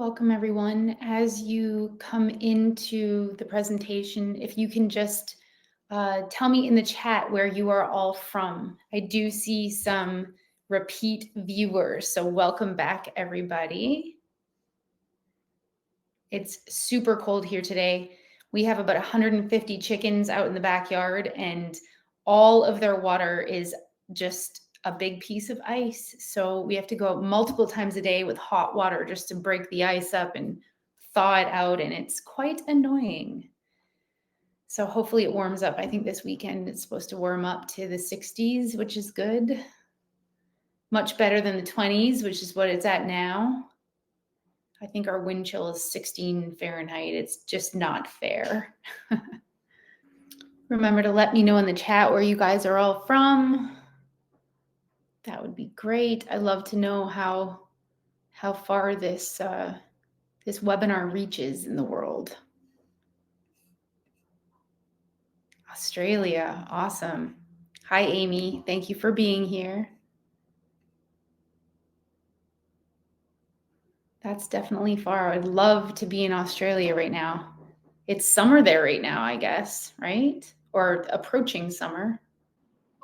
Welcome, everyone. As you come into the presentation, if you can just tell me in the chat where you are all from. I do see some repeat viewers, so welcome back, everybody. It's super cold here today. We have about 150 chickens out in the backyard, and all of their water is just a big piece of ice. So we have to go out multiple times a day with hot water just to break the ice up and thaw it out. And it's quite annoying. So hopefully it warms up. I think this weekend it's supposed to warm up to the 60s, which is good. Much better than the 20s, which is what it's at now. I think our wind chill is 16 Fahrenheit. It's just not fair. Remember to let me know in the chat where you guys are all from. That would be great. I'd love to know how far this webinar reaches in the world. Australia, awesome. Hi, Amy. Thank you for being here. That's definitely far. I'd love to be in Australia right now. It's summer there right now, I guess, right? Or approaching summer.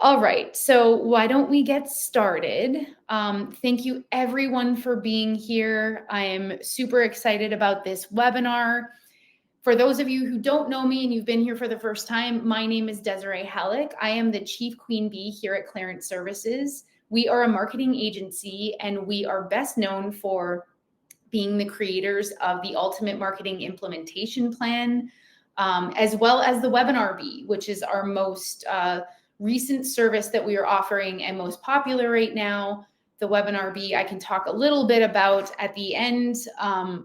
All right, so why don't we get started? Thank you everyone for being here. I am super excited about this webinar. For those of you who don't know me and you've been here for the first time, my name is Desiree Halleck. I am the Chief Queen Bee here at Clarence Services. We are a marketing agency and we are best known for being the creators of the Ultimate Marketing Implementation Plan, as well as the Webinar Bee, which is our most recent service that we are offering and most popular right now. The Webinar Bee I can talk a little bit about at the end,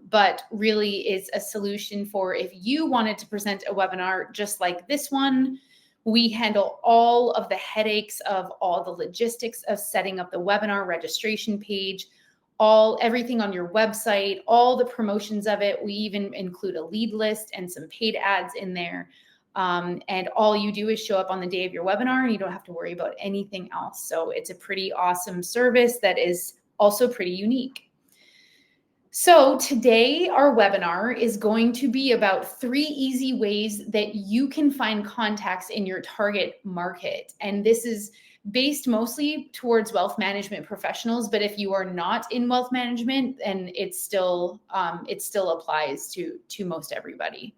but really is a solution for if you wanted to present a webinar just like this one. We handle all of the headaches of all the logistics of setting up the webinar registration page, everything on your website, all the promotions of it. We even include a lead list and some paid ads in there. And all you do is show up on the day of your webinar and you don't have to worry about anything else. So it's a pretty awesome service that is also pretty unique. So today our webinar is going to be about 3 easy ways that you can find contacts in your target market. And this is based mostly towards wealth management professionals, but if you are not in wealth management, then it still applies to most everybody.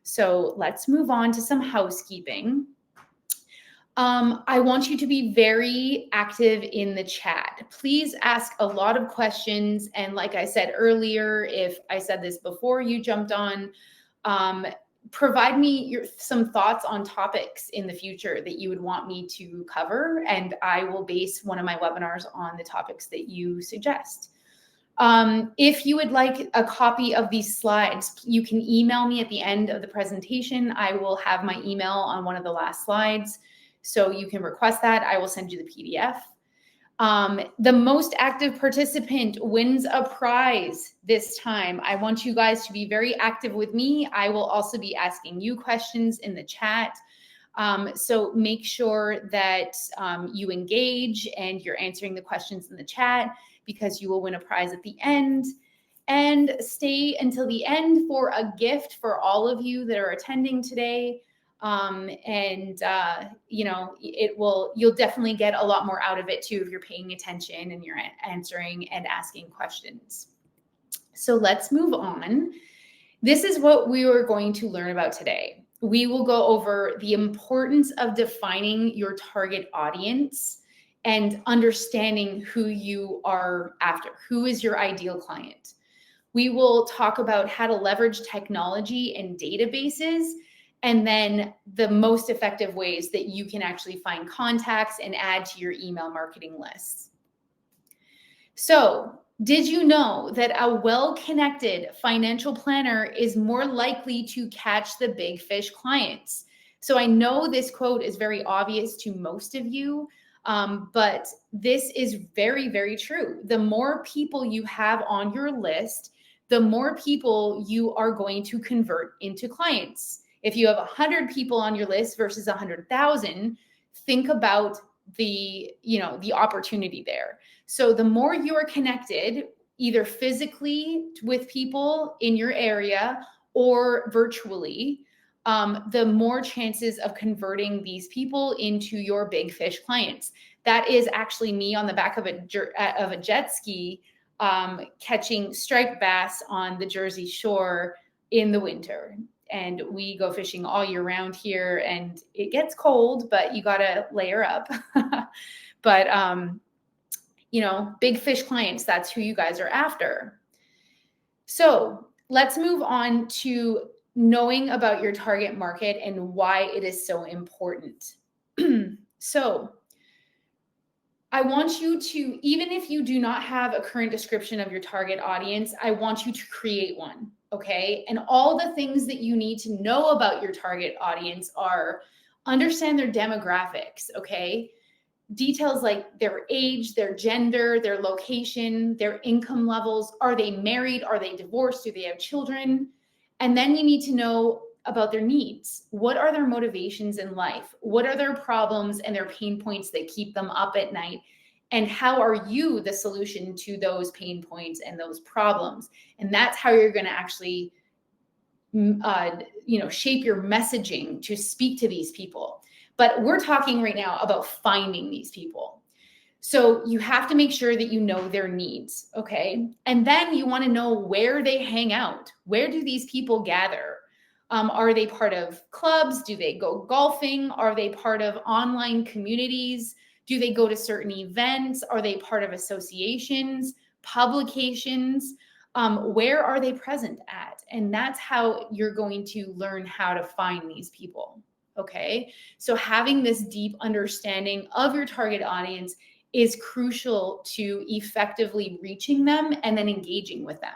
So let's move on to some housekeeping. I want you to be very active in the chat. Please ask a lot of questions. And like I said earlier, if I said this before you jumped on, provide me some thoughts on topics in the future that you would want me to cover. And I will base one of my webinars on the topics that you suggest. If you would like a copy of these slides, you can email me at the end of the presentation. I will have my email on one of the last slides. So you can request that. I will send you the PDF. The most active participant wins a prize this time. I want you guys to be very active with me. I will also be asking you questions in the chat. So make sure that you engage and you're answering the questions in the chat, because you will win a prize at the end. And stay until the end for a gift for all of you that are attending today. You'll definitely get a lot more out of it too if you're paying attention and you're answering and asking questions. So let's move on. This is what we are going to learn about today. We will go over the importance of defining your target audience and understanding who you are after, who is your ideal client. We will talk about how to leverage technology and databases, and then the most effective ways that you can actually find contacts and add to your email marketing lists. So, did you know that a well-connected financial planner is more likely to catch the big fish clients? So I know this quote is very obvious to most of you, but this is very, very true. The more people you have on your list, the more people you are going to convert into clients. If you have 100 people on your list versus 100,000, think about the opportunity there. So the more you are connected either physically with people in your area or virtually, the more chances of converting these people into your big fish clients. That is actually me on the back of a jet ski, catching striped bass on the Jersey Shore in the winter. And we go fishing all year round here, and it gets cold, but you got to layer up. But, big fish clients, that's who you guys are after. So let's move on to knowing about your target market and why it is so important. So I want you to, even if you do not have a current description of your target audience, I want you to create one, okay? And all the things that you need to know about your target audience are understand their demographics, okay? Details like their age, their gender, their location, their income levels. Are they married? Are they divorced? Do they have children? And then you need to know about their needs. What are their motivations in life? What are their problems and their pain points that keep them up at night? And how are you the solution to those pain points and those problems? And that's how you're going to actually shape your messaging to speak to these people. But we're talking right now about finding these people. So you have to make sure that you know their needs, okay? And then you want to know where they hang out. Where do these people gather? Are they part of clubs? Do they go golfing? Are they part of online communities? Do they go to certain events? Are they part of associations, publications? Where are they present at? And that's how you're going to learn how to find these people. Okay. So having this deep understanding of your target audience is crucial to effectively reaching them and then engaging with them.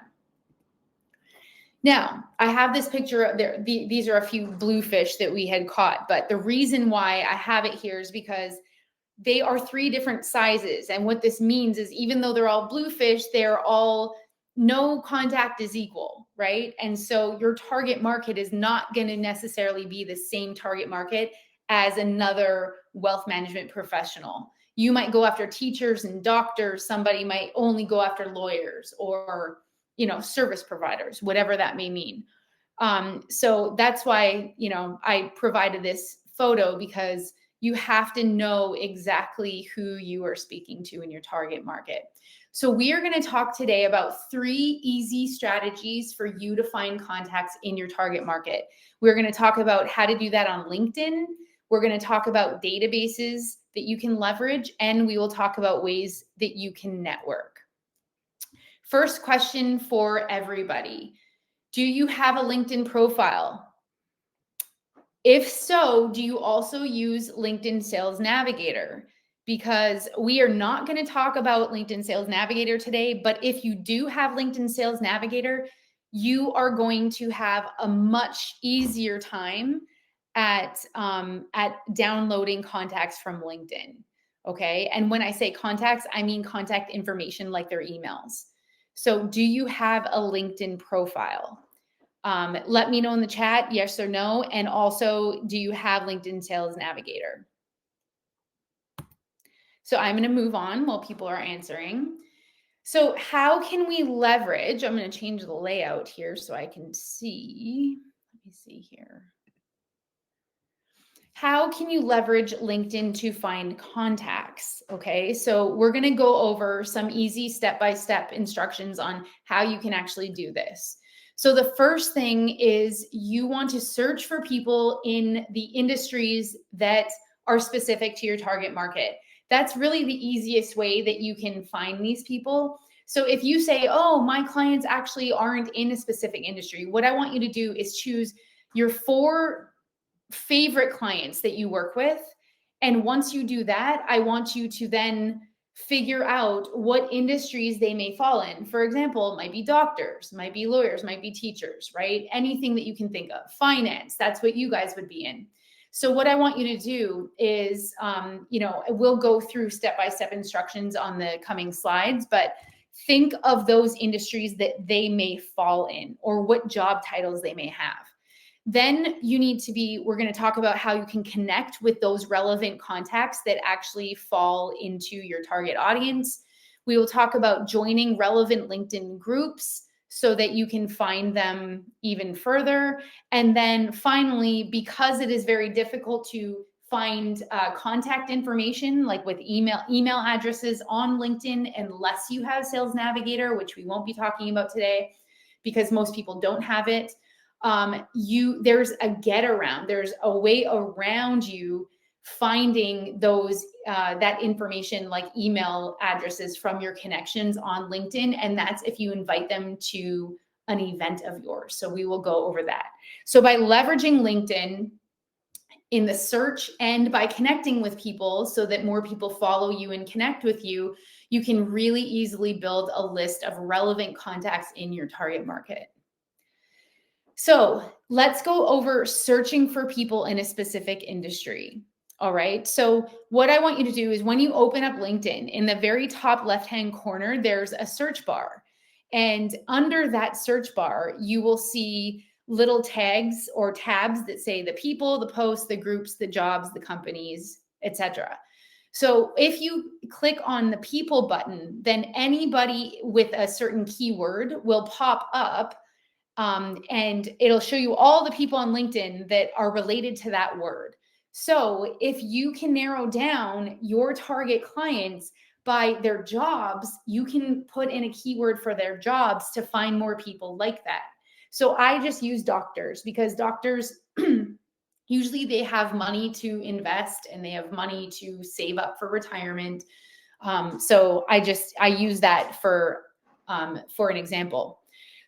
Now, I have this picture of there. These are a few bluefish that we had caught, but the reason why I have it here is because they are 3 different sizes. And what this means is even though they're all bluefish, they're all no contact is equal, right? And so your target market is not going to necessarily be the same target market as another wealth management professional. You might go after teachers and doctors. Somebody might only go after lawyers or, service providers, whatever that may mean. So that's why, I provided this photo, because you have to know exactly who you are speaking to in your target market. So we are going to talk today about 3 easy strategies for you to find contacts in your target market. We're going to talk about how to do that on LinkedIn. We're going to talk about databases that you can leverage, and we will talk about ways that you can network. First question for everybody. Do you have a LinkedIn profile? If so, do you also use LinkedIn Sales Navigator? Because we are not going to talk about LinkedIn Sales Navigator today, but if you do have LinkedIn Sales Navigator, you are going to have a much easier time at downloading contacts from LinkedIn. Okay. And when I say contacts, I mean contact information like their emails. So do you have a LinkedIn profile? Let me know in the chat, yes or no. And also, do you have LinkedIn Sales Navigator? So I'm going to move on while people are answering. So how can we leverage? I'm going to change the layout here so I can see. Let me see here. How can you leverage LinkedIn to find contacts? Okay, so we're going to go over some easy step-by-step instructions on how you can actually do this. So the first thing is you want to search for people in the industries that are specific to your target market. That's really the easiest way that you can find these people. So if you say, oh, my clients actually aren't in a specific industry, what I want you to do is choose your 4 favorite clients that you work with. And once you do that, I want you to then figure out what industries they may fall in. For example, it might be doctors, might be lawyers, might be teachers, right? Anything that you can think of. Finance, that's what you guys would be in. So what I want you to do is, we'll go through step-by-step instructions on the coming slides, but think of those industries that they may fall in or what job titles they may have. Then we're going to talk about how you can connect with those relevant contacts that actually fall into your target audience. We will talk about joining relevant LinkedIn groups so that you can find them even further. And then finally, because it is very difficult to find contact information, like with email addresses on LinkedIn, unless you have Sales Navigator, which we won't be talking about today because most people don't have it. There's a get around, there's a way around you finding those that information, like email addresses from your connections on LinkedIn. And that's if you invite them to an event of yours. So we will go over that. So by leveraging LinkedIn in the search and by connecting with people so that more people follow you and connect with you, you can really easily build a list of relevant contacts in your target market. So let's go over searching for people in a specific industry. All right. So what I want you to do is when you open up LinkedIn, in the very top left-hand corner, there's a search bar. And under that search bar, you will see little tags or tabs that say the people, the posts, the groups, the jobs, the companies, etc. So if you click on the people button, then anybody with a certain keyword will pop up. And it'll show you all the people on LinkedIn that are related to that word. So if you can narrow down your target clients by their jobs, you can put in a keyword for their jobs to find more people like that. So I just use doctors because doctors usually they have money to invest and they have money to save up for retirement. So I use that for an example.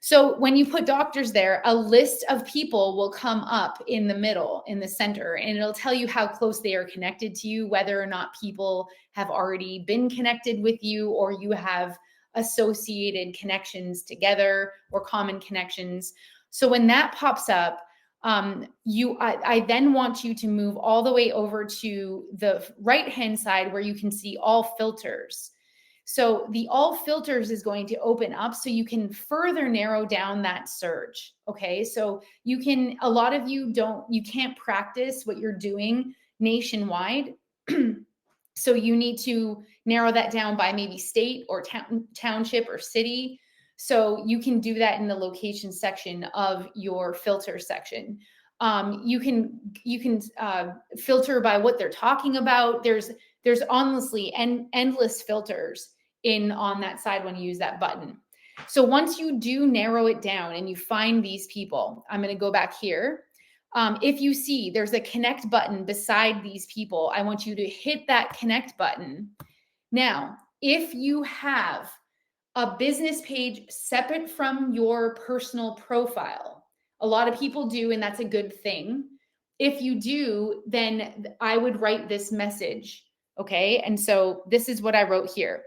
So when you put doctors there, a list of people will come up in the middle, in the center, and it'll tell you how close they are connected to you, whether or not people have already been connected with you or you have associated connections together or common connections. So when that pops up, I then want you to move all the way over to the right-hand side where you can see all filters. So the all filters is going to open up so you can further narrow down that search. Okay. So a lot of you can't practice what you're doing nationwide. So you need to narrow that down by maybe state or township or city. So you can do that in the location section of your filter section. You can filter by what they're talking about. There's honestly endless filters on that side when you use that button. So once you do narrow it down and you find these people, I'm going to go back here. If you see there's a connect button beside these people, I want you to hit that connect button. Now, if you have a business page separate from your personal profile, a lot of people do, and that's a good thing. If you do, then I would write this message. Okay. And so this is what I wrote here.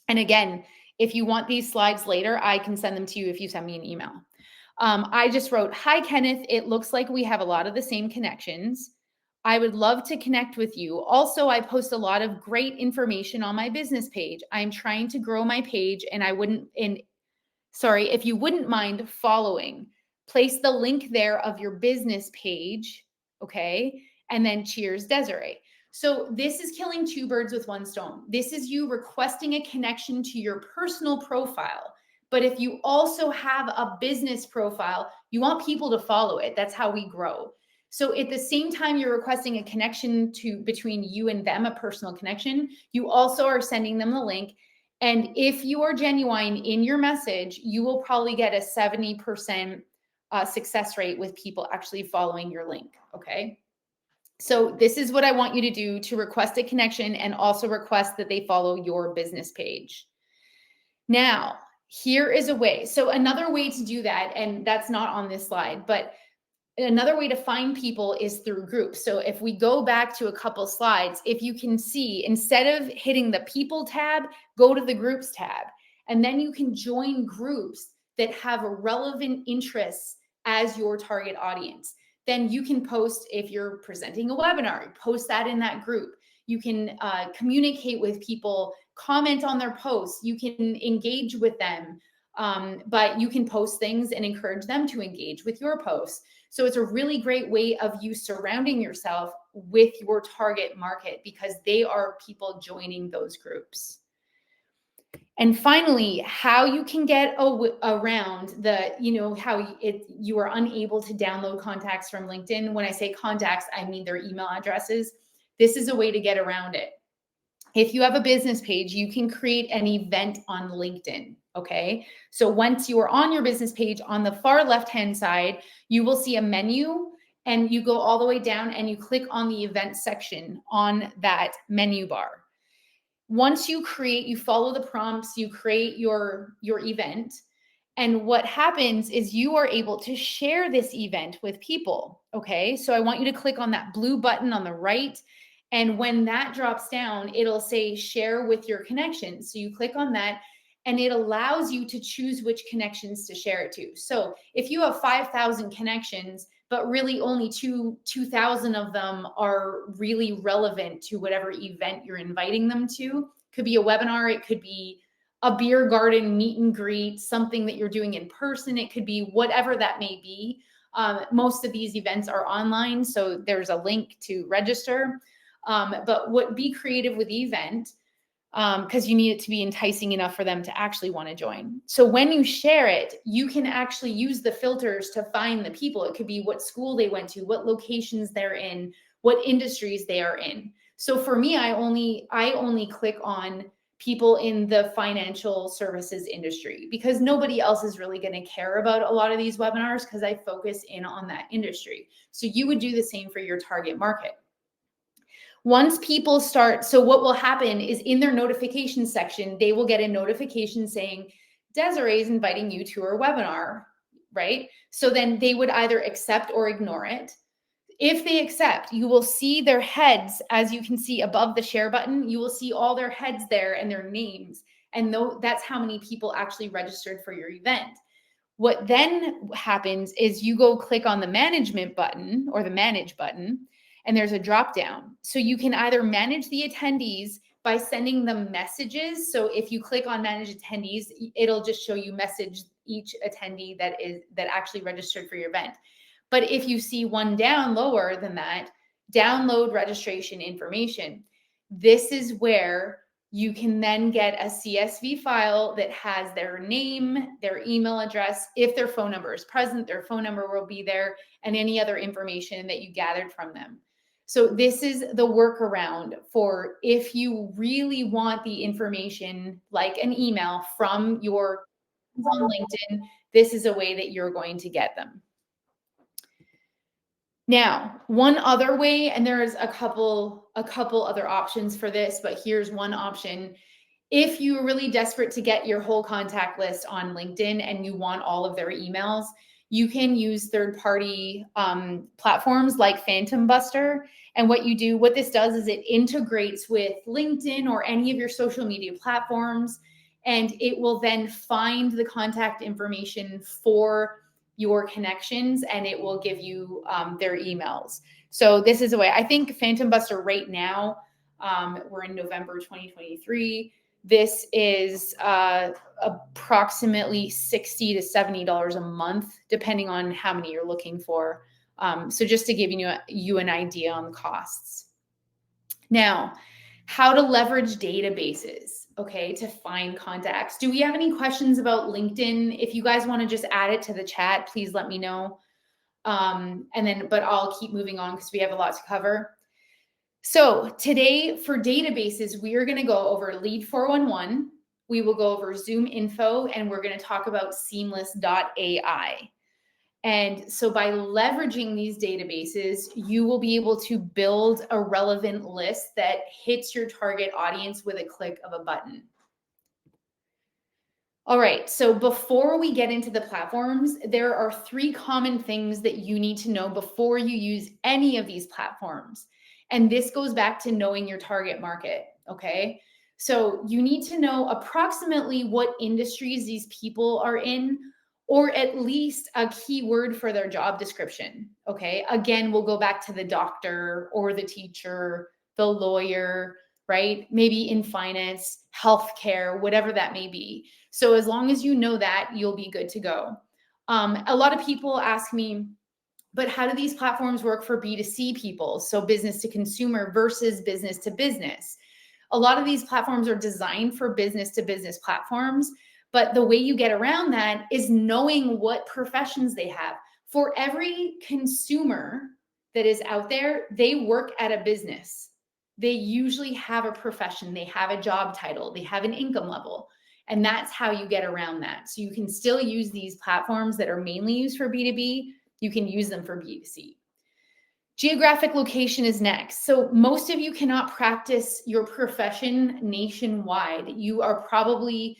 And again, if you want these slides later, I can send them to you if you send me an email. I just wrote, "Hi, Kenneth. It looks like we have a lot of the same connections. I would love to connect with you. Also, I post a lot of great information on my business page. I'm trying to grow my page and if you wouldn't mind following, place the link there of your business page. Okay. And then cheers, Desiree." So this is killing two birds with one stone. This is you requesting a connection to your personal profile. But if you also have a business profile, you want people to follow it. That's how we grow. So at the same time you're requesting a connection between you and them, a personal connection, you also are sending them the link. And if you are genuine in your message, you will probably get a 70% success rate with people actually following your link. Okay. So this is what I want you to do to request a connection and also request that they follow your business page. Now, here is a way. So another way to do that, and that's not on this slide, but another way to find people is through groups. So if we go back to a couple slides, if you can see, instead of hitting the people tab, go to the groups tab, and then you can join groups that have relevant interests as your target audience. Then you can post, if you're presenting a webinar, post that in that group. You can communicate with people, comment on their posts. You can engage with them, but you can post things and encourage them to engage with your posts. So it's a really great way of you surrounding yourself with your target market because they are people joining those groups. And finally, how you can get around the, how you are unable to download contacts from LinkedIn. When I say contacts, I mean their email addresses. This is a way to get around it. If you have a business page, you can create an event on LinkedIn. Okay. So once you are on your business page, on the far left-hand side, you will see a menu, and you go all the way down and you click on the event section on that menu bar. Once you follow the prompts, you create your event. And what happens is you are able to share this event with people. Okay. So I want you to click on that blue button on the right. And when that drops down, it'll say share with your connections. So you click on that, and it allows you to choose which connections to share it to. So if you have 5,000 connections, but really only 2,000 of them are really relevant to whatever event you're inviting them to, could be a webinar, it could be a beer garden meet and greet, something that you're doing in person. It could be whatever that may be. Most of these events are online, so there's a link to register. But be creative with the event, because you need it to be enticing enough for them to actually want to join. So when you share it, you can actually use the filters to find the people. It could be what school they went to, what locations they're in, what industries they are in. So for me, I only click on people in the financial services industry, because nobody else is really going to care about a lot of these webinars, because I focus in on that industry. So you would do the same for your target market. Once people start, so what will happen is in their notification section, they will get a notification saying, Desiree is inviting you to her webinar, right? So then they would either accept or ignore it. If they accept, you will see their heads, as you can see above the share button, you will see all their heads there and their names. And that's how many people actually registered for your event. What then happens is you go click on the management button or the manage button, and there's a drop down. So you can either manage the attendees by sending them messages. So if you click on manage attendees, it'll just show you message each attendee that actually registered for your event. But if you see one down lower than that, download registration information, this is where you can then get a CSV file that has their name, their email address. If their phone number is present, their phone number will be there, and any other information that you gathered from them. So this is the workaround for if you really want the information like an email from your on LinkedIn, this is a way that you're going to get them. Now, one other way, and there's a couple other options for this, but here's one option. If you're really desperate to get your whole contact list on LinkedIn and you want all of their emails, you can use third-party platforms like Phantom Buster. And what this does is it integrates with LinkedIn or any of your social media platforms, and it will then find the contact information for your connections, and it will give you their emails. So this is a way. I think Phantom Buster right now, we're in November 2023. This is approximately $60 to $70 a month, depending on how many you're looking for. So just to give you an idea on the costs. Now, how to leverage databases, okay, to find contacts. Do we have any questions about LinkedIn? If you guys want to just add it to the chat, please let me know. But I'll keep moving on because we have a lot to cover. So today for databases, we are going to go over Lead 411. We will go over Zoom Info, and we're going to talk about Seamless.ai. And so by leveraging these databases, you will be able to build a relevant list that hits your target audience with a click of a button. All right, so before we get into the platforms, there are 3 common things that you need to know before you use any of these platforms. And this goes back to knowing your target market, okay? So you need to know approximately what industries these people are in, or at least a keyword for their job description, okay? Again, we'll go back to the doctor or the teacher, the lawyer, right? Maybe in finance, healthcare, whatever that may be. So as long as you know that, you'll be good to go. A lot of people ask me, but how do these platforms work for B2C people? So business to consumer versus business to business. A lot of these platforms are designed for business to business platforms, but the way you get around that is knowing what professions they have. For every consumer that is out there, they work at a business. They usually have a profession, they have a job title, they have an income level. And that's how you get around that. So you can still use these platforms that are mainly used for B2B, you can use them for B2C. Geographic location is next. So most of you cannot practice your profession nationwide. You are probably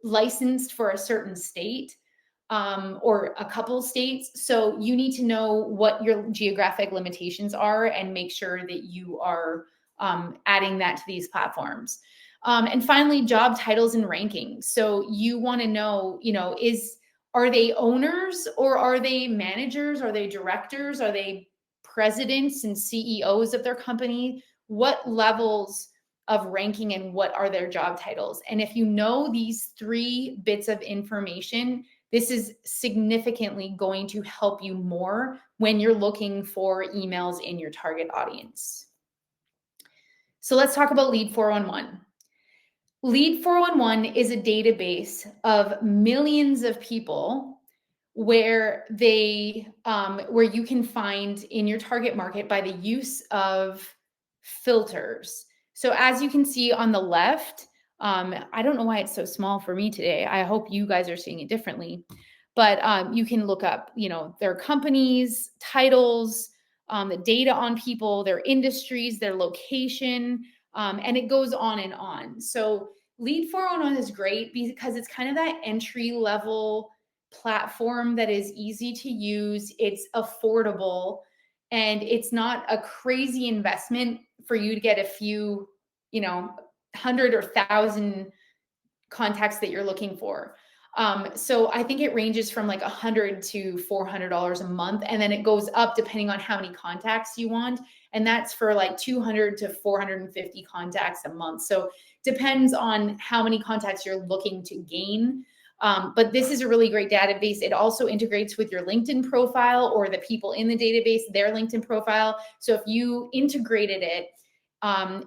licensed for a certain state or a couple states. So you need to know what your geographic limitations are and make sure that you are adding that to these platforms. And finally, job titles and rankings. So you want to know, are they owners or are they managers? Are they directors? Are they presidents and CEOs of their company? What levels of ranking and what are their job titles? And if you know these 3 bits of information, this is significantly going to help you more when you're looking for emails in your target audience. So let's talk about Lead 411. Lead 411 is a database of millions of people where you can find in your target market by the use of filters. So as you can see on the left, I don't know why it's so small for me today. I hope you guys are seeing it differently, but you can look up, their companies, titles, the data on people, their industries, their location, and it goes on and on. So Lead 411 is great because it's kind of that entry level platform that is easy to use, it's affordable, and it's not a crazy investment for you to get a few, 100 or 1,000 contacts that you're looking for. So I think it ranges from like $100 to $400 a month, and then it goes up depending on how many contacts you want, and that's for like 200 to 450 contacts a month. So depends on how many contacts you're looking to gain. But this is a really great database. It also integrates with your LinkedIn profile or the people in the database, their LinkedIn profile. So if you integrated it,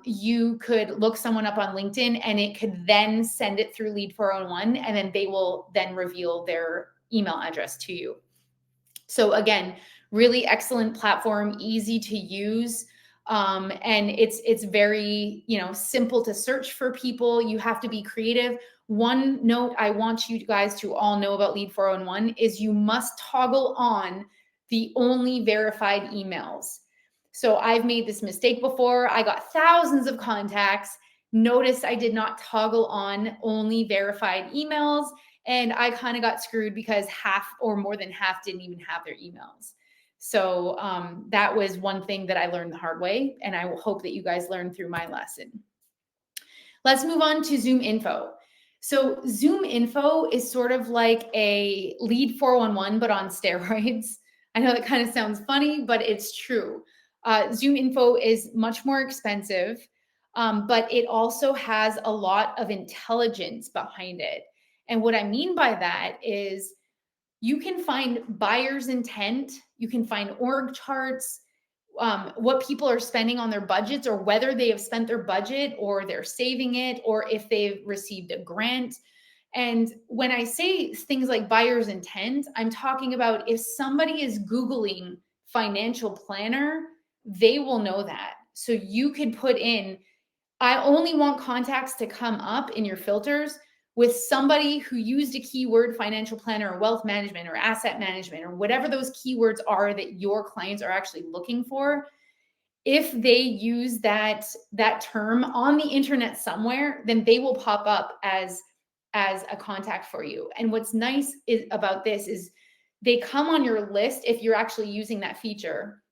you could look someone up on LinkedIn and it could then send it through Lead 411, and then they will then reveal their email address to you. So again, really excellent platform, easy to use. And it's very, simple to search for people. You have to be creative. One note I want you guys to all know about Lead 411 is you must toggle on the only verified emails. So I've made this mistake before. I got thousands of contacts. Notice I did not toggle on only verified emails, and I kind of got screwed because half or more than half didn't even have their emails. So that was one thing that I learned the hard way, and I will hope that you guys learn through my lesson. Let's move on to Zoom Info. So Zoom Info is sort of like a Lead 411, but on steroids. I know that kind of sounds funny, but it's true. Zoom Info is much more expensive, but it also has a lot of intelligence behind it. And what I mean by that is you can find buyer's intent, you can find org charts, what people are spending on their budgets, or whether they have spent their budget or they're saving it, or if they've received a grant. And when I say things like buyer's intent, I'm talking about if somebody is Googling financial planner, they will know that. So you could put in, I only want contacts to come up in your filters with somebody who used a keyword, financial planner or wealth management or asset management or whatever those keywords are that your clients are actually looking for. If they use that term on the internet somewhere, then they will pop up as a contact for you. And what's nice about this is they come on your list if you're actually using that feature.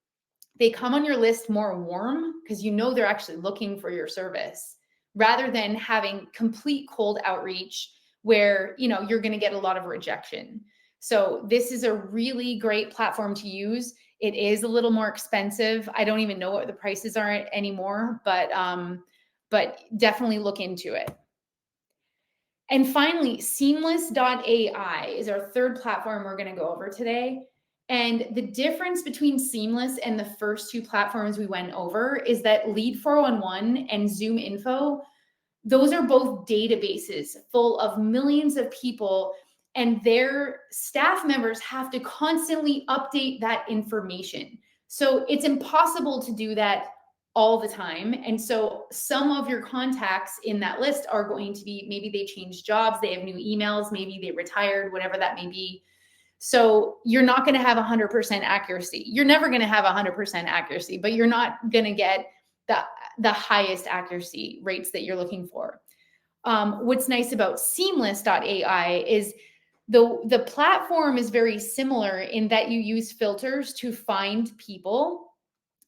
They come on your list more warm because they're actually looking for your service, rather than having complete cold outreach where you're going to get a lot of rejection. So this is a really great platform to use. It is a little more expensive. I don't even know what the prices are anymore, but definitely look into it. And finally, Seamless.ai is our third platform we're going to go over today. And the difference between Seamless and the first two platforms we went over is that Lead 411 and Zoom Info Those are both databases full of millions of people, and their staff members have to constantly update that information. So it's impossible to do that all the time. And so some of your contacts in that list are going to be, maybe they changed jobs, they have new emails, maybe they retired, whatever that may be. So you're not going to have 100% accuracy. You're never going to have 100% accuracy, but you're not going to get the highest accuracy rates that you're looking for. What's nice about seamless.ai is the platform is very similar in that you use filters to find people.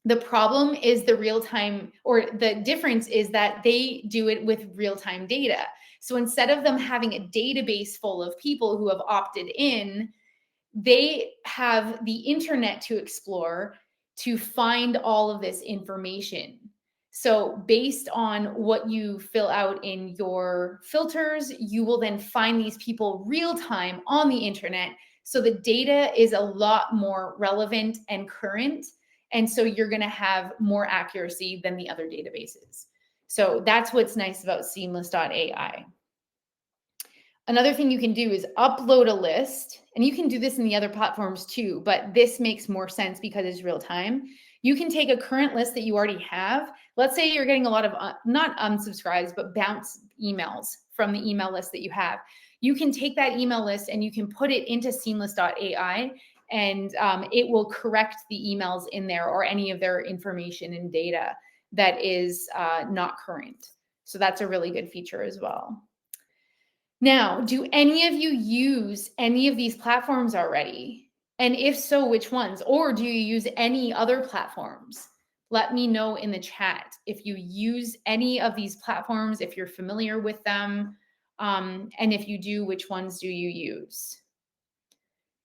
The problem is the real time, or the difference is that they do it with real time data. So instead of them having a database full of people who have opted in, they have the internet to explore to find all of this information. So based on what you fill out in your filters, you will then find these people real time on the internet. So the data is a lot more relevant and current. And so you're going to have more accuracy than the other databases. So that's what's nice about seamless.ai. Another thing you can do is upload a list, and you can do this in the other platforms too, but this makes more sense because it's real time. You can take a current list that you already have. Let's say you're getting a lot of, not unsubscribes, but bounce emails from the email list that you have. You can take that email list and you can put it into seamless.ai, and it will correct the emails in there or any of their information and data that is not current. So that's a really good feature as well. Now, do any of you use any of these platforms already? And if so, which ones? Or do you use any other platforms? Let me know in the chat if you use any of these platforms, if you're familiar with them, and if you do, which ones do you use?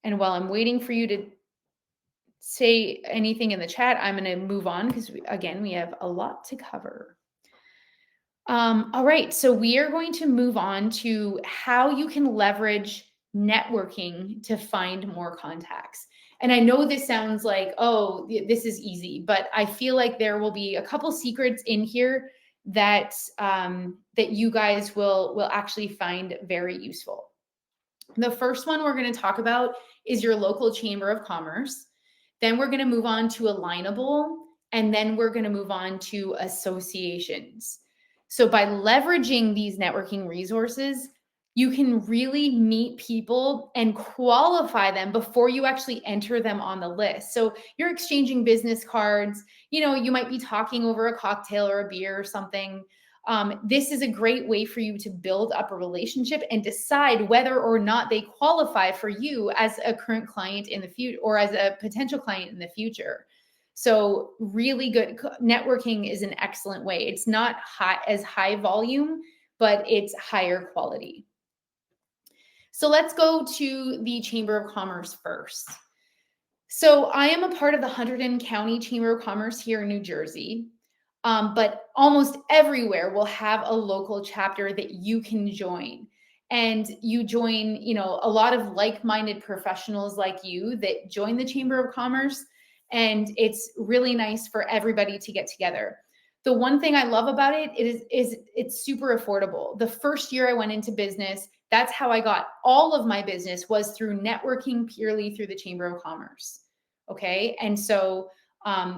And while I'm waiting for you to say anything in the chat, I'm going to move on because, again, we have a lot to cover. All right, so we are going to move on to how you can leverage networking to find more contacts. And I know this sounds like, oh, this is easy, but I feel like there will be a couple secrets in here that that you guys will actually find very useful. The first one we're going to talk about is your local chamber of commerce. Then we're going to move on to alignable, and then we're going to move on to associations. So by leveraging these networking resources, you can really meet people and qualify them before you actually enter them on the list. So you're exchanging business cards, you might be talking over a cocktail or a beer or something. This is a great way for you to build up a relationship and decide whether or not they qualify for you as a current client in the future or as a potential client in the future. So really good networking is an excellent way. It's not as high volume, but it's higher quality. So let's go to the Chamber of Commerce first. So I am a part of the Hunterdon County Chamber of Commerce here in New Jersey, but almost everywhere will have a local chapter that you can join. And you join, a lot of like-minded professionals like you that join the Chamber of Commerce. And it's really nice for everybody to get together. The one thing I love about it is it's super affordable. The first year I went into business, that's how I got all of my business, was through networking purely through the Chamber of Commerce. Okay. And so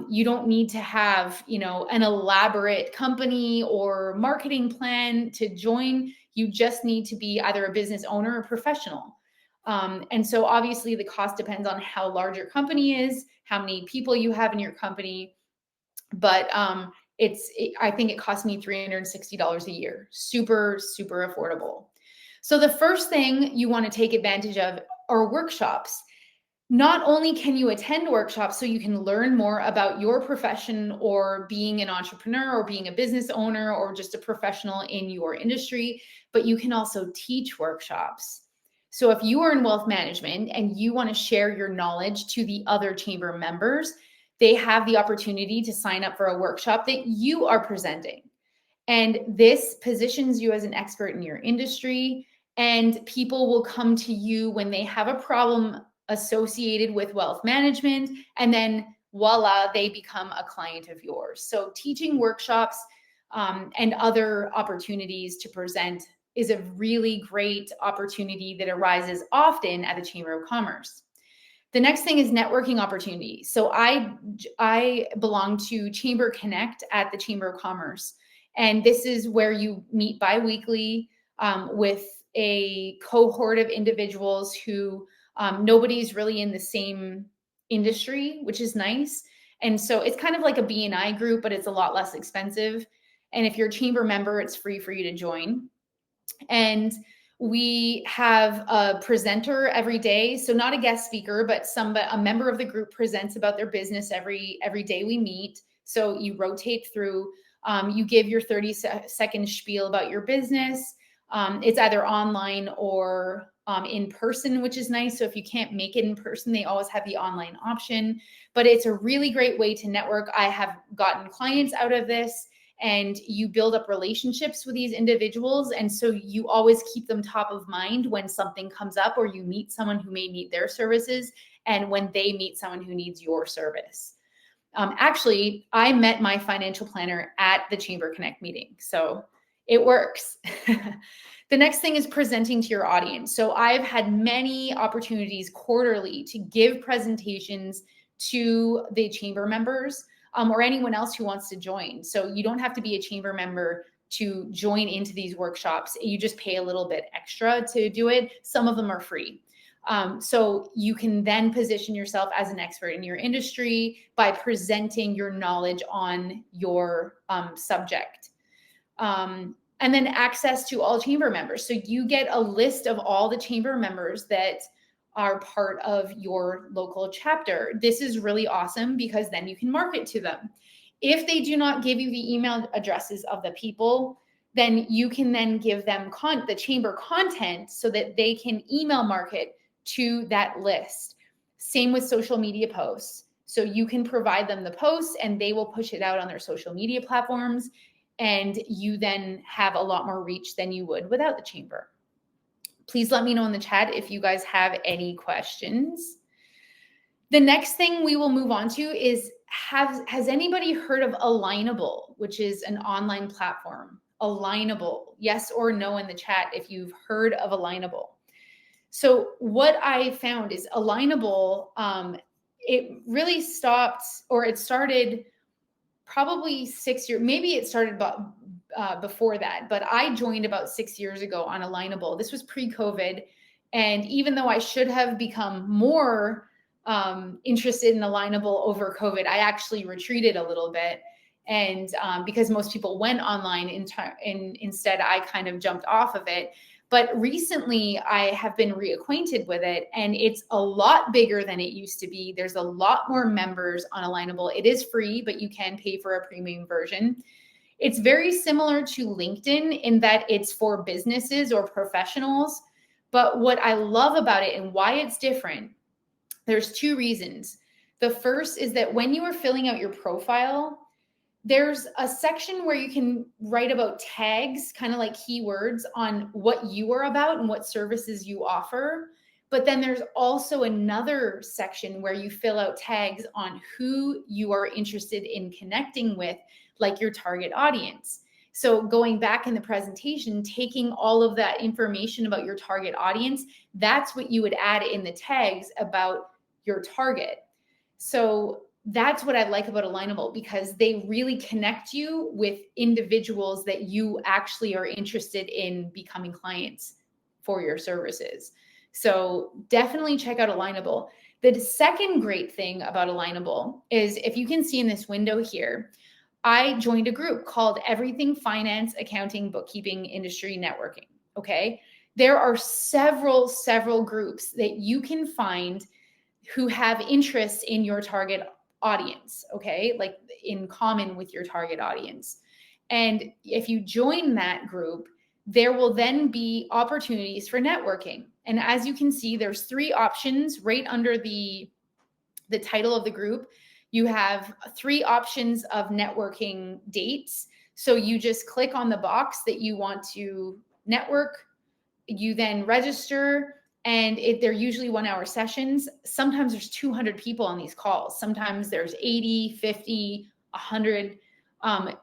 you don't need to have, an elaborate company or marketing plan to join. You just need to be either a business owner or professional. And so obviously the cost depends on how large your company is, how many people you have in your company. But I think it cost me $360 a year. Super, super affordable. So the first thing you want to take advantage of are workshops. Not only can you attend workshops so you can learn more about your profession or being an entrepreneur or being a business owner or just a professional in your industry, but you can also teach workshops. So if you are in wealth management and you want to share your knowledge to the other chamber members, they have the opportunity to sign up for a workshop that you are presenting. And this positions you as an expert in your industry, and people will come to you when they have a problem associated with wealth management, and then voila, they become a client of yours. So teaching workshops and other opportunities to present is a really great opportunity that arises often at the Chamber of Commerce. The next thing is networking opportunities. So I belong to Chamber Connect at the Chamber of Commerce, and this is where you meet biweekly with a cohort of individuals who nobody's really in the same industry, which is nice. And so it's kind of like a BNI group, but it's a lot less expensive. And if you're a chamber member, it's free for you to join. And we have a presenter every day, so not a guest speaker, but a member of the group presents about their business every day we meet. So you rotate through. You give your 30-second spiel about your business. It's either online or in person, which is nice. So if you can't make it in person, they always have the online option. But it's a really great way to network. I have gotten clients out of this, and you build up relationships with these individuals. And so you always keep them top of mind when something comes up, or you meet someone who may need their services, and when they meet someone who needs your service. Actually, I met my financial planner at the Chamber Connect meeting, so it works. The next thing is presenting to your audience. So I've had many opportunities quarterly to give presentations to the chamber members, or anyone else who wants to join. So you don't have to be a chamber member to join into these workshops. You just pay a little bit extra to do it. Some of them are free. So you can then position yourself as an expert in your industry by presenting your knowledge on your subject. And then access to all chamber members. So you get a list of all the chamber members that are part of your local chapter. This is really awesome because then you can market to them. If they do not give you the email addresses of the people, then you can then give them the chamber content so that they can email market to that list. Same with social media posts. So you can provide them the posts and they will push it out on their social media platforms, and you then have a lot more reach than you would without the chamber. Please let me know in the chat if you guys have any questions. The next thing we will move on to is, has anybody heard of Alignable, which is an online platform? Alignable, yes or no in the chat if you've heard of Alignable. So what I found is Alignable, it really stopped, or it started probably 6 years, maybe it started before that, but I joined about 6 years ago on Alignable. This was pre-COVID. And even though I should have become more interested in Alignable over COVID, I actually retreated a little bit. And because most people went online, instead I kind of jumped off of it. But recently I have been reacquainted with it, and it's a lot bigger than it used to be. There's a lot more members on Alignable. It is free, but you can pay for a premium version. It's very similar to LinkedIn in that it's for businesses or professionals. But what I love about it and why it's different, there's two reasons. The first is that when you are filling out your profile, there's a section where you can write about tags, kind of like keywords on what you are about and what services you offer. But then there's also another section where you fill out tags on who you are interested in connecting with, like your target audience. So going back in the presentation, taking all of that information about your target audience, that's what you would add in the tags about your target. So that's what I like about Alignable, because they really connect you with individuals that you actually are interested in becoming clients for your services. So definitely check out Alignable. The second great thing about Alignable is, if you can see in this window here, I joined a group called Everything Finance, Accounting, Bookkeeping, Industry Networking. Okay. There are several groups that you can find who have interests in your target audience, okay, like in common with your target audience. And if you join that group, there will then be opportunities for networking. And as you can see, there's 3 options right under the title of the group. You have 3 options of networking dates. So you just click on the box that you want to network. You then register, and they're usually 1-hour sessions. Sometimes there's 200 people on these calls. Sometimes there's 80, 50, 100.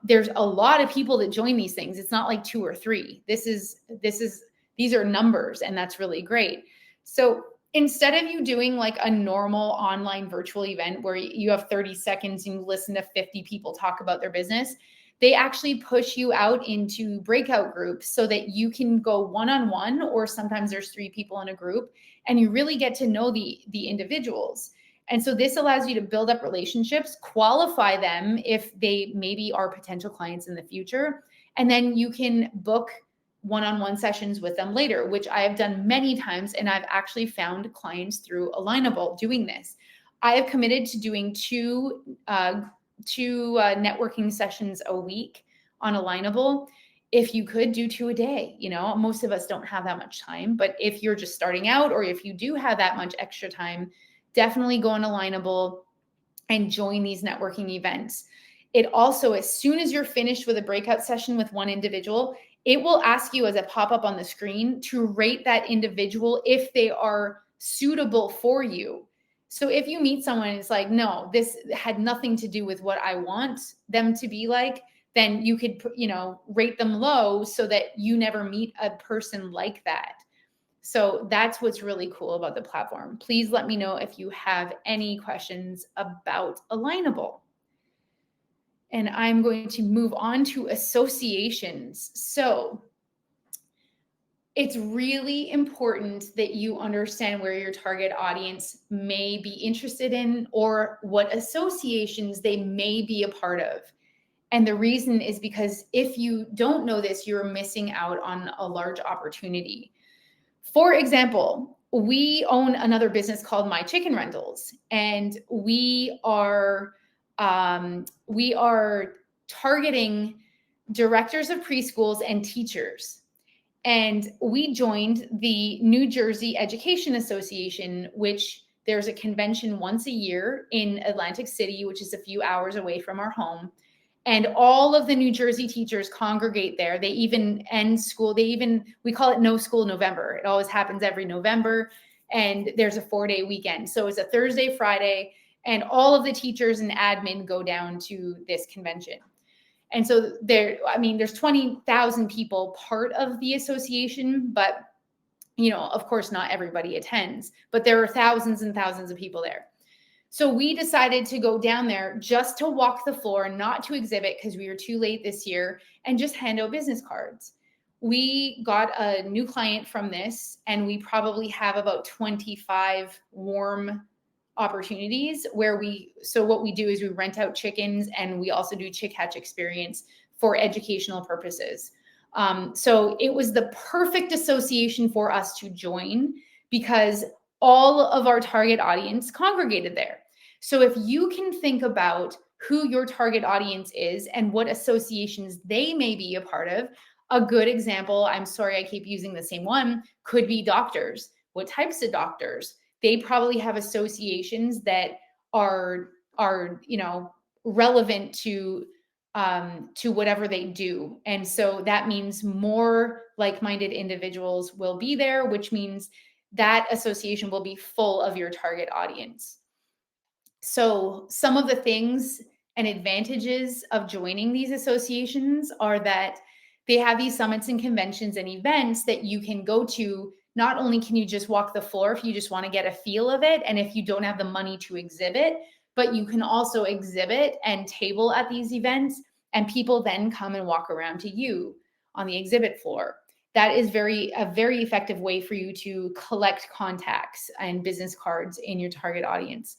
There's a lot of people that join these things. It's not like 2 or 3. These are numbers, and that's really great. So instead of you doing like a normal online virtual event where you have 30 seconds and you listen to 50 people talk about their business, they actually push you out into breakout groups so that you can go one-on-one, or sometimes there's 3 people in a group, and you really get to know the individuals. And so this allows you to build up relationships, qualify them if they maybe are potential clients in the future, and then you can book one-on-one sessions with them later, which I have done many times, and I've actually found clients through Alignable doing this. I have committed to doing two networking sessions a week on Alignable. If you could do 2 a day, most of us don't have that much time, but if you're just starting out, or if you do have that much extra time, definitely go on Alignable and join these networking events. It also, as soon as you're finished with a breakout session with one individual, it will ask you as a pop-up on the screen to rate that individual if they are suitable for you. So if you meet someone and it's like, no, this had nothing to do with what I want them to be like, then you could, rate them low so that you never meet a person like that. So that's what's really cool about the platform. Please let me know if you have any questions about Alignable. And I'm going to move on to associations. So it's really important that you understand where your target audience may be interested in, or what associations they may be a part of. And the reason is because if you don't know this, you're missing out on a large opportunity. For example, we own another business called My Chicken Rentals, and we are targeting directors of preschools and teachers. And we joined the New Jersey Education Association, which there's a convention once a year in Atlantic City, which is a few hours away from our home. And all of the New Jersey teachers congregate there. They even end school. We call it No School November. It always happens every November. And there's a 4-day weekend. So it's a Thursday, Friday, and all of the teachers and admin go down to this convention. And so there's 20,000 people part of the association, but, of course, not everybody attends, but there are thousands and thousands of people there. So we decided to go down there just to walk the floor, not to exhibit because we were too late this year, and just hand out business cards. We got a new client from this, and we probably have about 25 warm opportunities so what we do is we rent out chickens, and we also do chick hatch experience for educational purposes. So it was the perfect association for us to join because all of our target audience congregated there. So if you can think about who your target audience is and what associations they may be a part of, a good example, I'm sorry I keep using the same one, could be doctors. What types of doctors? They probably have associations that are relevant to whatever they do. And so that means more like-minded individuals will be there, which means that association will be full of your target audience. So some of the things and advantages of joining these associations are that they have these summits and conventions and events that you can go to. Not only can you just walk the floor if you just want to get a feel of it, and if you don't have the money to exhibit, but you can also exhibit and table at these events, and people then come and walk around to you on the exhibit floor. That is a very effective way for you to collect contacts and business cards in your target audience.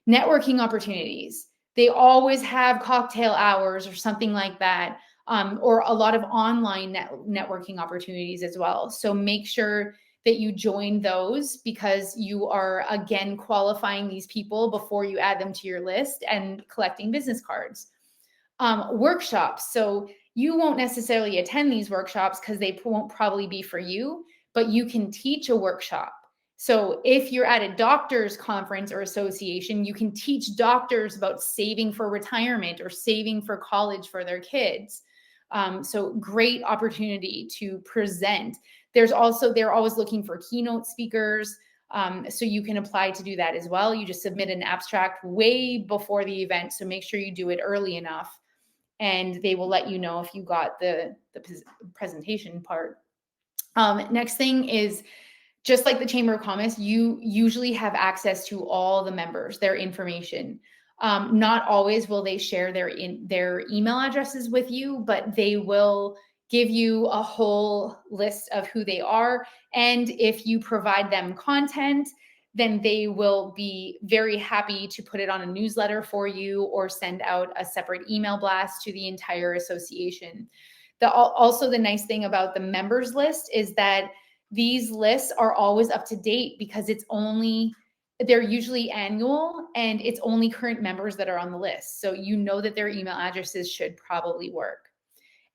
Networking opportunities. They always have cocktail hours or something like that, or a lot of online networking opportunities as well. So make sure that you join those because you are, again, qualifying these people before you add them to your list and collecting business cards. Workshops. So you won't necessarily attend these workshops because they won't probably be for you, but you can teach a workshop. So if you're at a doctor's conference or association, you can teach doctors about saving for retirement or saving for college for their kids. So great opportunity to present. They're always looking for keynote speakers. So you can apply to do that as well. You just submit an abstract way before the event. So make sure you do it early enough. and they will let you know if you got the presentation part. Next thing is, just like the Chamber of Commerce, you usually have access to all the members, their information. Not always will they share their email addresses with you, but they will give you a whole list of who they are. And if you provide them content, then they will be very happy to put it on a newsletter for you or send out a separate email blast to the entire association. Also, the nice thing about the members list is that these lists are always up to date because they're usually annual, and it's only current members that are on the list. So you know that their email addresses should probably work.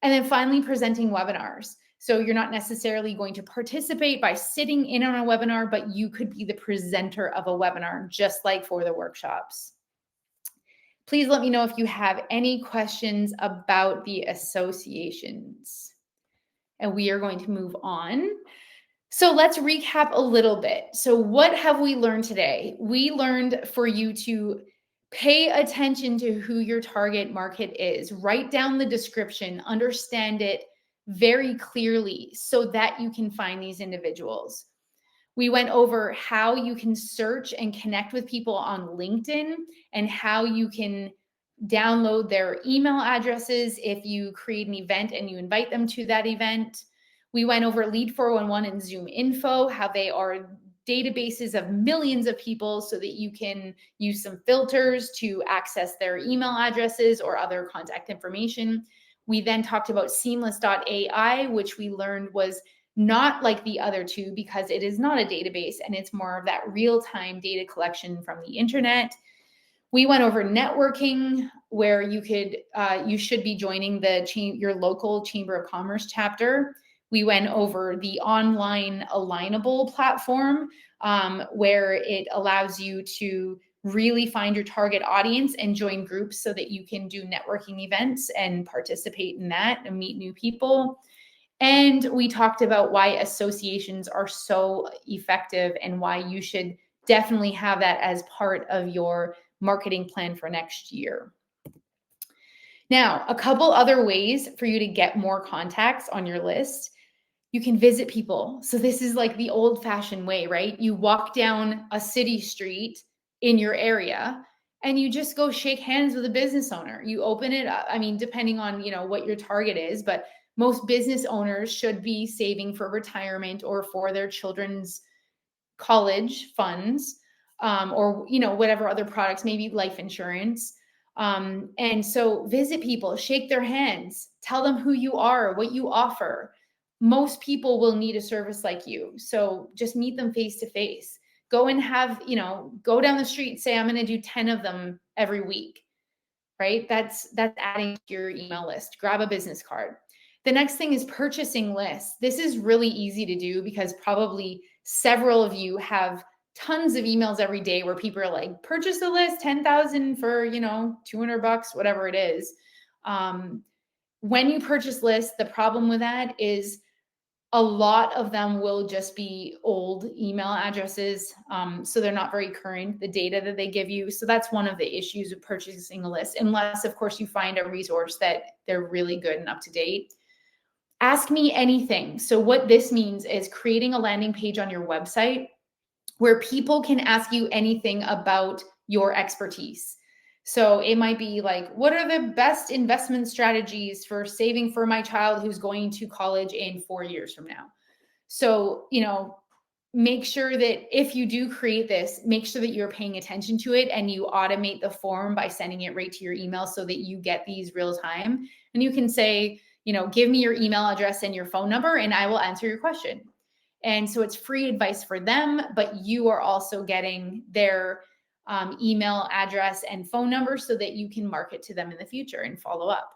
And then finally, presenting webinars. So you're not necessarily going to participate by sitting in on a webinar, but you could be the presenter of a webinar, just like for the workshops. Please let me know if you have any questions about the associations. And we are going to move on. So let's recap a little bit. So what have we learned today? We learned for you to pay attention to who your target market is. Write down the description, understand it very clearly so that you can find these individuals. We went over how you can search and connect with people on LinkedIn and how you can download their email addresses if you create an event and you invite them to that event. We went over Lead 411 and Zoom Info, how they are databases of millions of people so that you can use some filters to access their email addresses or other contact information. We then talked about Seamless.ai, which we learned was not like the other two because it is not a database and it's more of that real-time data collection from the internet. We went over networking, where you should be joining your local Chamber of Commerce chapter. We went over the online alignable platform, where it allows you to really find your target audience and join groups so that you can do networking events and participate in that and meet new people. And we talked about why associations are so effective and why you should definitely have that as part of your marketing plan for next year. Now, a couple other ways for you to get more contacts on your list. You can visit people. So this is like the old-fashioned way, right? You walk down a city street in your area and you just go shake hands with a business owner. You open it up. I mean, depending on, what your target is, but most business owners should be saving for retirement or for their children's college funds, or whatever other products, maybe life insurance. And so visit people, shake their hands, tell them who you are, what you offer. Most people will need a service like you. So just meet them face to face. Go and go down the street, say, I'm going to do 10 of them every week, right? That's adding to your email list. Grab a business card. The next thing is purchasing lists. This is really easy to do because probably several of you have tons of emails every day where people are like, purchase a list, 10,000 for, $200, whatever it is. When you purchase lists, the problem with that is a lot of them will just be old email addresses. So they're not very current, the data that they give you. So that's one of the issues of purchasing a list, unless of course you find a resource that they're really good and up to date. Ask me anything. So what this means is creating a landing page on your website where people can ask you anything about your expertise. So it might be like, what are the best investment strategies for saving for my child who's going to college in 4 years from now? So, make sure that if you do create this, make sure that you're paying attention to it and you automate the form by sending it right to your email so that you get these real time. And you can say, give me your email address and your phone number and I will answer your question. And so it's free advice for them, but you are also getting their email address and phone number so that you can market to them in the future and follow up.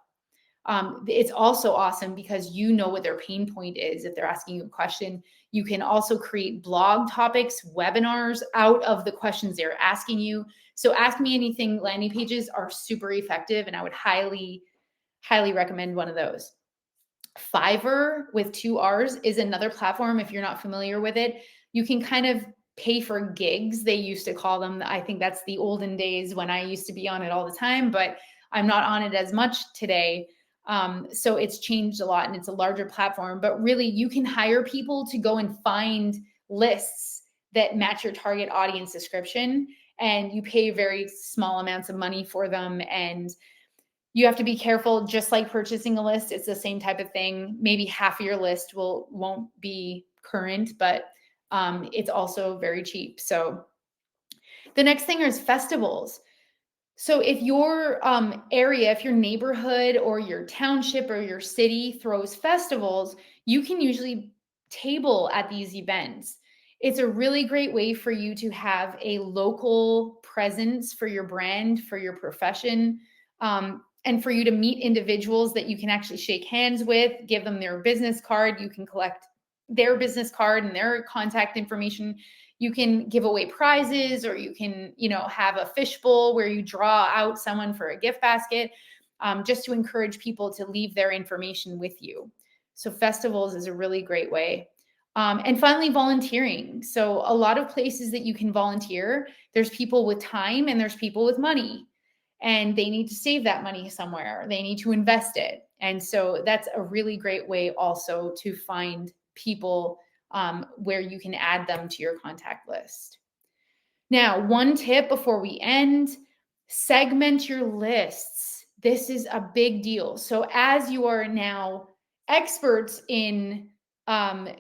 It's also awesome because you know what their pain point is. If they're asking you a question, you can also create blog topics, webinars out of the questions they're asking you. So Ask Me Anything landing pages are super effective, and I would highly, highly recommend one of those. Fiverr with 2 R's is another platform. If you're not familiar with it, you can kind of pay for gigs. They used to call them. I think that's the olden days when I used to be on it all the time, but I'm not on it as much today. So it's changed a lot and it's a larger platform, but really you can hire people to go and find lists that match your target audience description, and you pay very small amounts of money for them. And you have to be careful, just like purchasing a list. It's the same type of thing. Maybe half of your list won't be current, but it's also very cheap. So the next thing is festivals. So if your area, if your neighborhood or your township or your city throws festivals, you can usually table at these events. It's a really great way for you to have a local presence for your brand, for your profession, and for you to meet individuals that you can actually shake hands with, give them their business card. You can collect their business card and their contact information. You can give away prizes, or you can, have a fishbowl where you draw out someone for a gift basket, just to encourage people to leave their information with you. So festivals is a really great way. And finally, volunteering. So a lot of places that you can volunteer, there's people with time and there's people with money, and they need to save that money somewhere. They need to invest it. And so that's a really great way also to find people where you can add them to your contact list. Now, one tip before we end: segment your lists. This is a big deal. So as you are now experts in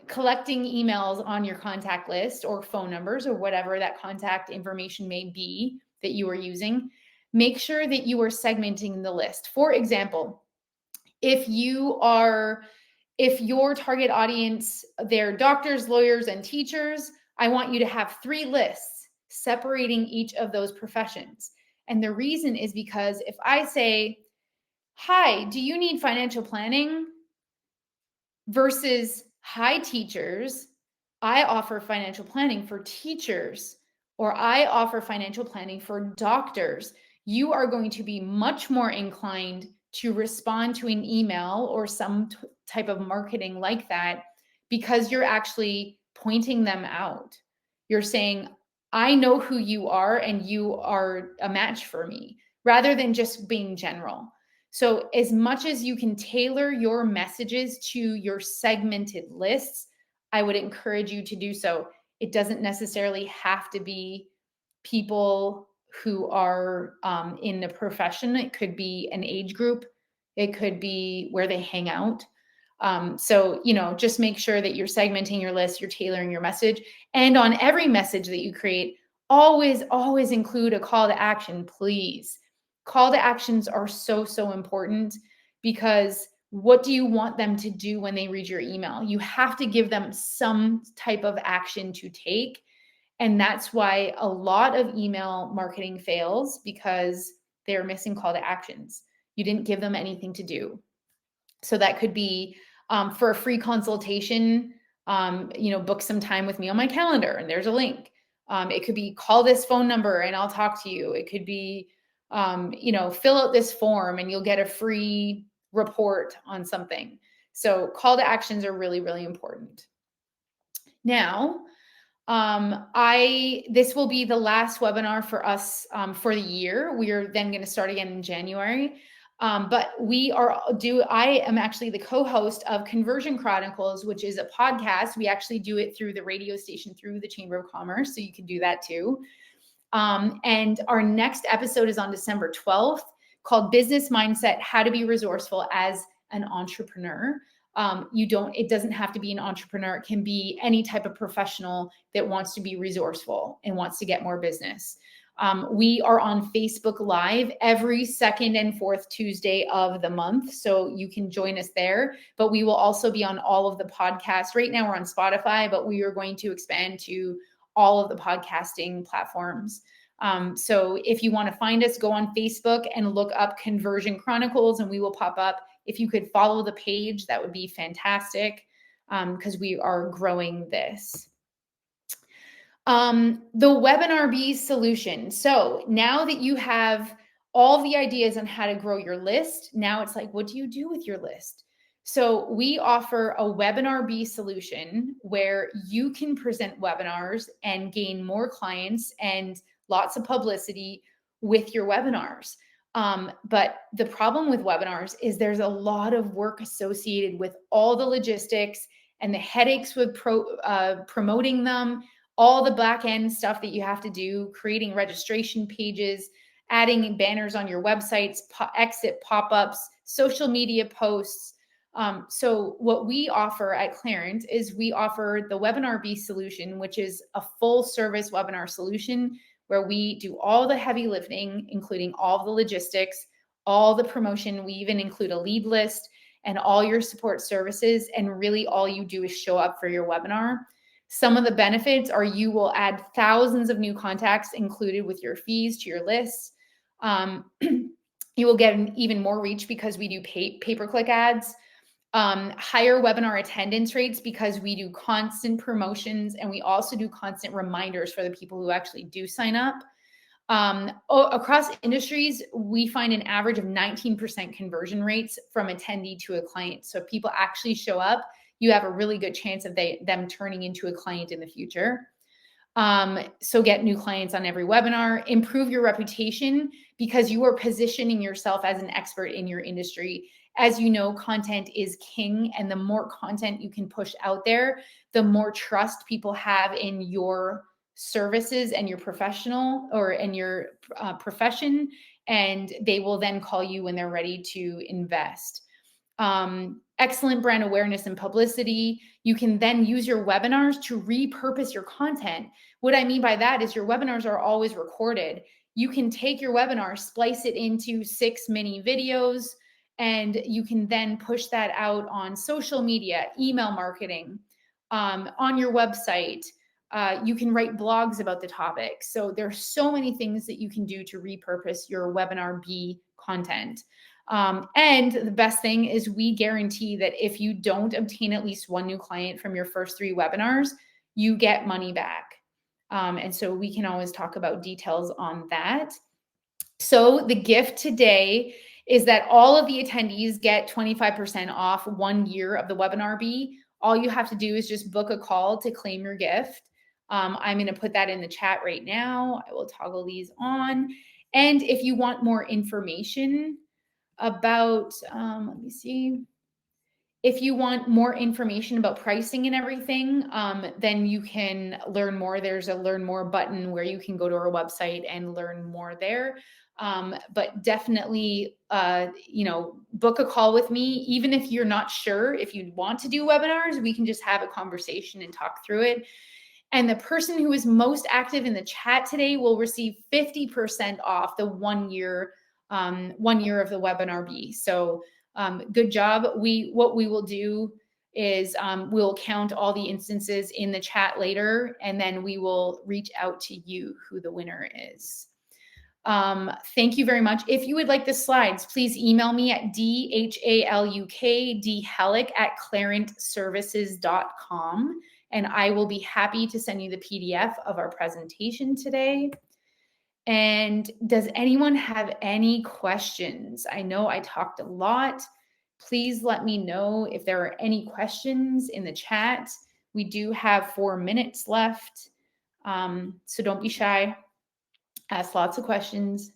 collecting emails on your contact list, or phone numbers, or whatever that contact information may be that you are using, make sure that you are segmenting the list. For example, if your target audience, they're doctors, lawyers, and teachers, I want you to have 3 lists separating each of those professions. And the reason is because if I say, hi, do you need financial planning? Versus, hi, teachers, I offer financial planning for teachers, or I offer financial planning for doctors, you are going to be much more inclined to respond to an email or some type of marketing like that, because you're actually pointing them out. You're saying, I know who you are and you are a match for me, rather than just being general. So as much as you can tailor your messages to your segmented lists, I would encourage you to do so. It doesn't necessarily have to be people who are in the profession. It could be an age group. It could be where they hang out. So, just make sure that you're segmenting your list, you're tailoring your message. And on every message that you create, always, always include a call to action, please. Call to actions are so, so important, because what do you want them to do when they read your email? You have to give them some type of action to take. And that's why a lot of email marketing fails, because they're missing call to actions. You didn't give them anything to do. So that could be for a free consultation, book some time with me on my calendar and there's a link. It could be, call this phone number and I'll talk to you. It could be, fill out this form and you'll get a free report on something. So call to actions are really, really important. Now, this will be the last webinar for us for the year. We are then going to start again in January. But I am actually the co-host of Conversion Chronicles, which is a podcast. We actually do it through the radio station, through the Chamber of Commerce. So you can do that too. And our next episode is on December 12th, called Business Mindset: How to Be Resourceful as an Entrepreneur. It doesn't have to be an entrepreneur. It can be any type of professional that wants to be resourceful and wants to get more business. We are on Facebook Live every second and fourth Tuesday of the month. So you can join us there, but we will also be on all of the podcasts. Right now we're on Spotify, but we are going to expand to all of the podcasting platforms. So if you want to find us, go on Facebook and look up Conversion Chronicles and we will pop up. If you could follow the page, that would be fantastic, because we are growing this. The Webinar Bee solution. So now that you have all the ideas on how to grow your list, now it's like, what do you do with your list? So we offer a Webinar Bee solution where you can present webinars and gain more clients and lots of publicity with your webinars. But the problem with webinars is there's a lot of work associated with all the logistics and the headaches with promoting them, all the back end stuff that you have to do, creating registration pages, adding banners on your websites, exit pop-ups, social media posts. So what we offer at Clarent is we offer the Webinar B solution, which is a full service webinar solution where we do all the heavy lifting, including all the logistics, all the promotion. We even include a lead list and all your support services. And really all you do is show up for your webinar. Some of the benefits are you will add thousands of new contacts included with your fees to your lists. You will get even more reach because we do pay-per-click ads. Higher webinar attendance rates because we do constant promotions and we also do constant reminders for the people who actually do sign up. Across industries, we find an average of 19% conversion rates from attendee to a client. So if people actually show up, you have a really good chance of them turning into a client in the future. So get new clients on every webinar, improve your reputation because you are positioning yourself as an expert in your industry. As you know, content is king, and the more content you can push out there, the more trust people have in your services and your professional or in your profession, and they will then call you when they're ready to invest. Excellent brand awareness and publicity. You can then use your webinars to repurpose your content. What I mean by that is your webinars are always recorded. You can take your webinar, splice it into 6 mini videos, and you can then push that out on social media, email marketing, on your website. You can write blogs about the topic. So there's so many things that you can do to repurpose your webinar B content. And the best thing is we guarantee that if you don't obtain at least one new client from your first 3 webinars, you get money back. And so we can always talk about details on that. So the gift today is that all of the attendees get 25% off 1 year of the webinar B. All you have to do is just book a call to claim your gift. I'm going to put that in the chat right now. I will toggle these on. And if you want more information about, let me see. If you want more information about pricing and everything, then you can learn more. There's a learn more button where you can go to our website and learn more there. But definitely, book a call with me. Even if you're not sure if you want to do webinars, we can just have a conversation and talk through it. And the person who is most active in the chat today will receive 50% off the 1 year, 1 year of the webinar B. So good job. What we will do is we'll count all the instances in the chat later, and then we will reach out to you who the winner is. Thank you very much. If you would like the slides, please email me at dhalukdhalek@clarentservices.com, and I will be happy to send you the PDF of our presentation today. And does anyone have any questions? I know I talked a lot. Please let me know if there are any questions in the chat. We do have 4 minutes left, so don't be shy. Ask lots of questions.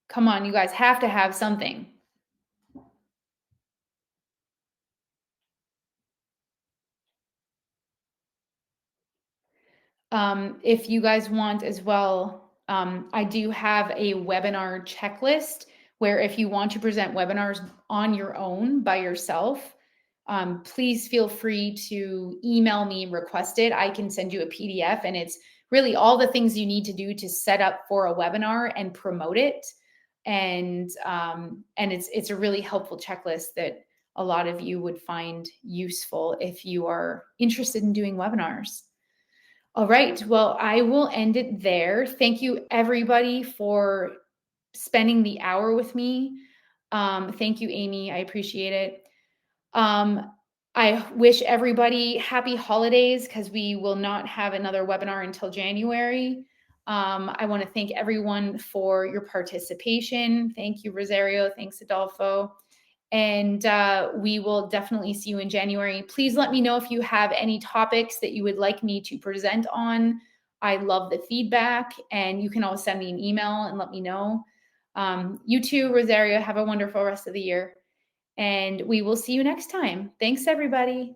Come on, you guys have to have something. If you guys want as well, I do have a webinar checklist where if you want to present webinars on your own by yourself, please feel free to email me, request it. I can send you a PDF, and it's really all the things you need to do to set up for a webinar and promote it. And it's a really helpful checklist that a lot of you would find useful if you are interested in doing webinars. All right, well, I will end it there. Thank you everybody for spending the hour with me. Thank you, Amy, I appreciate it. I wish everybody happy holidays because we will not have another webinar until January. I want to thank everyone for your participation. Thank you, Rosario. Thanks, Adolfo. And we will definitely see you in January. Please let me know if you have any topics that you would like me to present on. I love the feedback, and you can always send me an email and let me know. You too, Rosario. Have a wonderful rest of the year, and we will see you next time. Thanks, everybody.